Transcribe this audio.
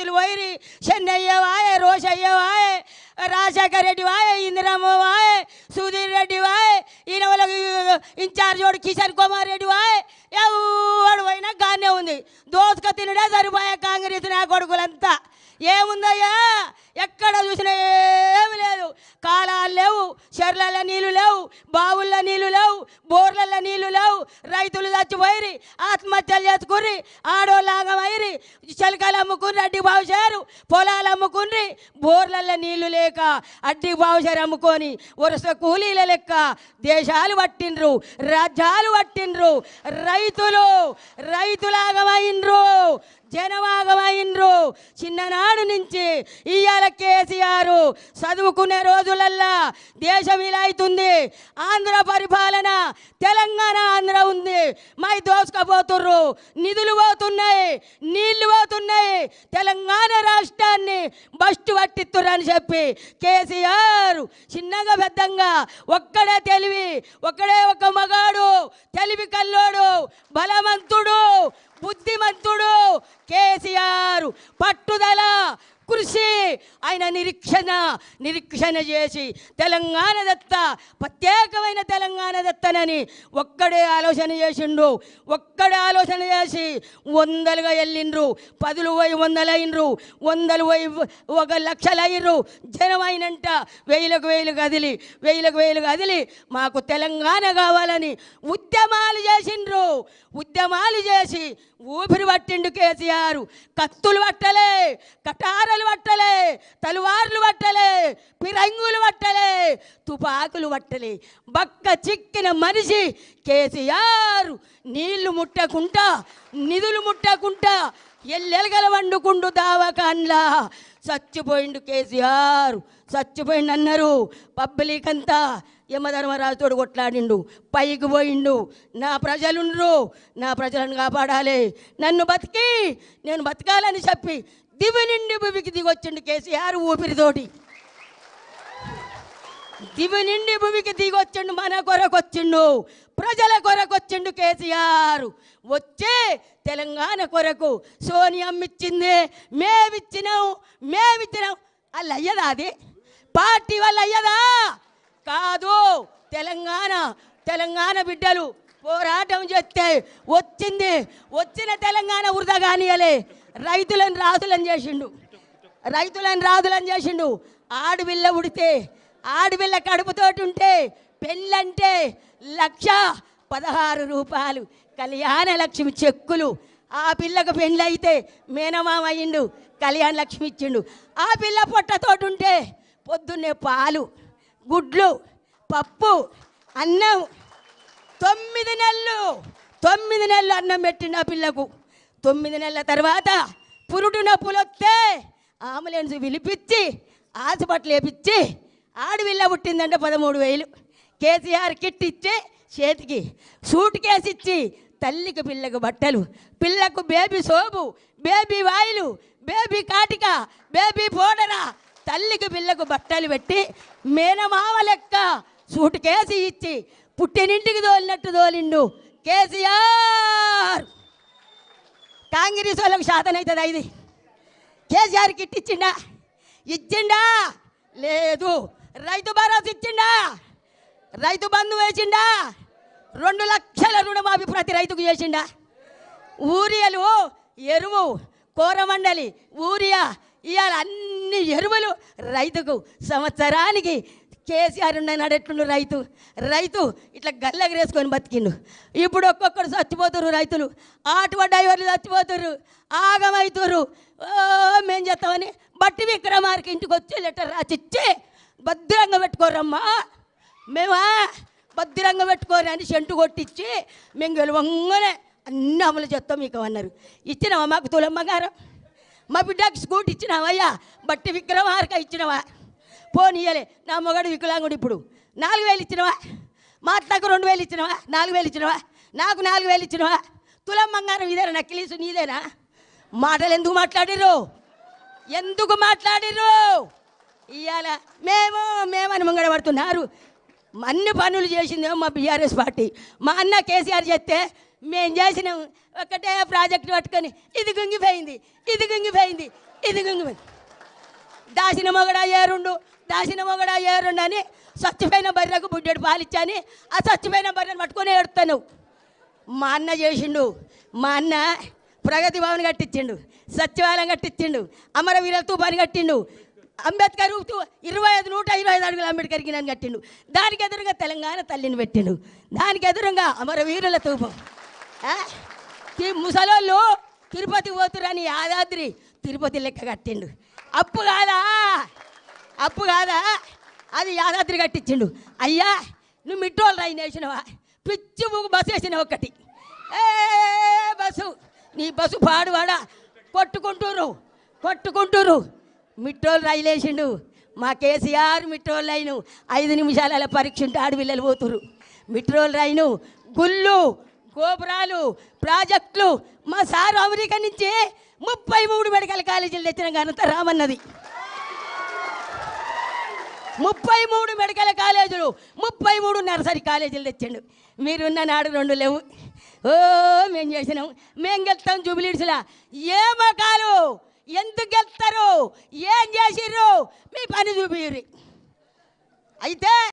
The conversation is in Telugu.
రైతులు పోయి చెన్నయ్య వాయే, రోషయ్య వాయే, రాజశేఖర రెడ్డి వాయే, ఇందిరమ్మ వాయే, సుధీర్ రెడ్డి వాయే, ఈయన వాళ్ళకి ఇన్ఛార్జ్ వాడు కిషన్ కుమార్ రెడ్డి వాయే, ఎవడు పోయినా గానే ఉంది. దోసుక తినడే సరిపోయా కాంగ్రెస్ నా కొడుకులంతా. ఏముందయ్యా, ఎక్కడ చూసినా ఏమి లేదు. కాలాలు లేవు, చెర్లలో నీళ్ళు లేవు, బావుల్లో నీళ్ళు లేవు, బోర్లలో నీళ్ళు లేవు. రైతులు చచ్చిపోయి ఆత్మహత్యలు చేసుకుని ఆడోళ్ళాగమైరి, చిలకలు అమ్ముకుని అడ్డి బావుచారు, పొలాలు అమ్ముకుని బోర్లలో నీళ్లు లేక అడ్డి బావుచారు అమ్ముకొని వరుస కూలీల లెక్క దేశాలు పట్టిండ్రు, రాజ్యాలు పట్టిండ్రు. రైతులాగమైండ్రు, జనవాగమైండ్రు. చిన్ననాడు నుంచి ఇవాళ కేసీఆర్ చదువుకునే రోజులల్లా దేశం ఇలా అవుతుంది. ఆంధ్ర పరిపాలన, తెలంగాణ ఆంధ్ర ఉంది. మై దోసుకపోతుర్రు, నిధులు పోతున్నాయి, నీళ్లు పోతున్నాయి. తెలంగాణ రాష్ట్రాన్ని బస్టు పట్టిస్తుర్రు అని చెప్పి కేసీఆర్ చిన్నగా పెద్దంగా ఒక్కడే తెలివి, ఒక్కడే ఒక మగాడు, తెలివి కల్లోడు, బలవంతుడు, బుద్ధిమంతుడు కేసీఆర్. పట్టుదల, కృషి, ఆయన నిరీక్షణ చేసి తెలంగాణ దత్త, ప్రత్యేకమైన తెలంగాణ దత్తనని ఒక్కడే ఆలోచన చేసిండు. ఒక్కడే ఆలోచన చేసి వందలుగా వెళ్ళిండ్రు, 10లు పోయి 100 అయినరు, 100లు పోయి 1 లక్షలు అయినరు. జనమైనంట వేలకు కదిలి మాకు తెలంగాణ కావాలని ఉద్యమాలు చేసిండ్రు. ఉద్యమాలు చేసి ఊపిరి పట్టిండు కేసీఆర్. కత్తులు పట్టలే, కటారలు పట్టలే, తలువార్లు పట్టలే, పిరంగులు పట్టలే, తుపాకులు పట్టలే. బక్క చిక్కిన మనిషి కేసీఆర్. నీళ్లు ముట్టకుంటా, నిధులు ముట్టకుంటా ఎల్లెలగల వండుకుండు దావకాన్లా చచ్చిపోయిండు కేసీఆర్. చచ్చిపోయిండు అన్నారు పబ్లిక్ అంతా. యమధర్మరాజుతోడు కొట్లాడిండు, పైకి పోయిండు. నా ప్రజలుండ్రు, నా ప్రజలను కాపాడాలి, నేను బతకాలని చెప్పి దివి నిండి భూమికి దిగొచ్చిండు కేసీఆర్ ఊపిరితోటి. దివి నిండి భూమికి దిగొచ్చిండు, మన కొరకు వచ్చిండు, ప్రజల కొరకు వచ్చిండు కేసీఆర్. వచ్చే తెలంగాణ కొరకు సోనియమ్మ ఇచ్చింది, మేమిచ్చినాం. వాళ్ళు అయ్యదా? అది పార్టీ వాళ్ళు అయ్యదా? కాదు. తెలంగాణ బిడ్డలు పోరాటం చేస్తే వచ్చిన తెలంగాణ వృధా కానియలే. రైతులను రాజులను చేసిండు. ఆడపిల్ల ఉడితే, ఆడపిల్ల కడుపుతోటి ఉంటే పెళ్ళంటే 1,16 రూపాయలు కళ్యాణ లక్ష్మి చెక్కులు. ఆ పిల్లకు పెళ్ళైతే మేనమామ అయ్యిండు, కళ్యాణ లక్ష్మి ఇచ్చిండు. ఆ పిల్ల పొట్టతోటి ఉంటే పొద్దున్నే పాలు, గుడ్లు, పప్పు, అన్నం. 9 నెలలు అన్నం పెట్టిండు ఆ పిల్లకు. 9 నెలల తర్వాత పురుడు నొప్పులు వస్తే అంబులెన్స్ పిలిపించి హాస్పిటల్ వేపించి ఆడపిల్ల పుట్టిందంటే 13,000. కేసీఆర్ కిట్ ఇచ్చి చేతికి సూట్ కేసు ఇచ్చి తల్లికి పిల్లకు బట్టలు, పిల్లకు baby soap, baby oil, baby కాటిక, బేబీ పౌడరా, తల్లికి పిల్లకు బట్టలు పెట్టి మేనమామ లెక్క సూట్ కేసు ఇచ్చి పుట్టినింటికి తోలినట్టు తోలిండు కేసీఆర్. కాంగ్రెస్ వాళ్ళకు శాతం అవుతుందా ఇది? కేసీఆర్ కిట్ ఇచ్చిండా? లేదు. రైతు భరోసా ఇచ్చిండా? రైతు బంధు వేసిండా? 2 లక్షల రుణమాఫీ ప్రతి రైతుకు చేసిండా? ఊరియాలు, ఎరువు, కోరమండలి, ఊరియా, ఇవాళ అన్ని ఎరువులు రైతుకు సంవత్సరానికి. కేసీఆర్ నడెట్లుండు రైతు ఇట్లా గల్లెగరేసుకొని బతికిండు. ఇప్పుడు ఒక్కొక్కరు చచ్చిపోతున్నారు రైతులు, ఆటో డ్రైవర్లు చచ్చిపోతున్నారు, ఆగమవుతున్నారు. మేం చేస్తామని బట్టి విక్రమార్కి ఇంటికి వచ్చి లెటర్ రాసిచ్చి భద్రంగా పెట్టుకోరమ్మా, మేమా భద్రంగా పెట్టుకోరు అని సెంటు కొట్టించి మేము గెలవంగానే అన్ని అమలు చేస్తాం మీకు అన్నారు. ఇచ్చినావా మాకు తులమ్మగారు? మా బిడ్డకి స్కూటీ ఇచ్చినావయ్యా, బట్టి విక్రమార్క ఇచ్చినవా? పోనీయలే. నా మొగడు వికలాంగుడు. ఇప్పుడు 4,000 ఇచ్చినవా? మా అత్తకు 2,000 ఇచ్చినవా? 4,000 ఇచ్చినవా? నాకు 4,000 ఇచ్చినవా? తులమ్మంగారం ఇదేనా? నక్కిలీసు నీదేనా? మాటలు ఎందుకు మాట్లాడిర్రు? ఇవాళ మేమని ముంగడ పడుతున్నారు. అన్ని పనులు చేసిందేమో మా బీఆర్ఎస్ పార్టీ. మా అన్న కేసీఆర్ చేస్తే మేము చేసినాం. ఒకటే ప్రాజెక్టు పట్టుకొని ఇది గుంగిపోయింది ఇది దాసిన మొగడా ఏరుండు అని చచ్చిపోయిన బర్రెకు బుడ్డెడు పాలిచ్చాని ఆ చచ్చిపోయిన బర్రెను పట్టుకొని ఏడుతాను. మా అన్న చేసిండు. మా అన్న ప్రగతి భవన్ కట్టించిండు, సచివాలయం కట్టించిండు, అమరవీరుల తూపాన్ని కట్టిండు, అంబేద్కర్ 125 అడుగులు అంబేద్కర్కి నన్ను కట్టిండు. దానికి ఎదురుగా తెలంగాణ తల్లిని పెట్టిండు. దానికి ఎదురుగా అమరవీరుల తూపం. ముసలోళ్ళు తిరుపతి పోతురని యాదాద్రి తిరుపతి లెక్క కట్టిండు. అప్పు కాదా అది యాదాద్రి కట్టించిండు. అయ్యా నువ్వు మిట్టోళ్ళు రైన్ వేసినవా? పిచ్చి బస్సు వేసినావు ఒకటి. బస్సు నీ బస్సు పాడువాడా కొట్టుకుంటూరు. మిట్టోళ్ళు రైలు వేసిండు. మా కేసీఆర్ మిట్రోల్ రైను 5 నిమిషాల పరీక్ష ఉంటే ఆడపిల్లలు పోతురు. మిట్రోల్ రైను, గుళ్ళు, గోపురాలు, ప్రాజెక్టులు. మా సారు అమెరికా నుంచి 33 మెడికల్ కాలేజీలు తెచ్చిన ఘనత రామన్నది. 33 మెడికల్ కాలేజీలు, 33 నర్సరీ కాలేజీలు తెచ్చిండు. మీరున్న నాడు 2 లేవు. మేము చేసినాం, మేము గెలుస్తాం జూబిలీడ్స్లా. ఏ మొఖాలు ఎందుకు గెలుస్తారు? ఏం చేసిర్రు? మీ పని చూపియ్యుర్రి. అయితే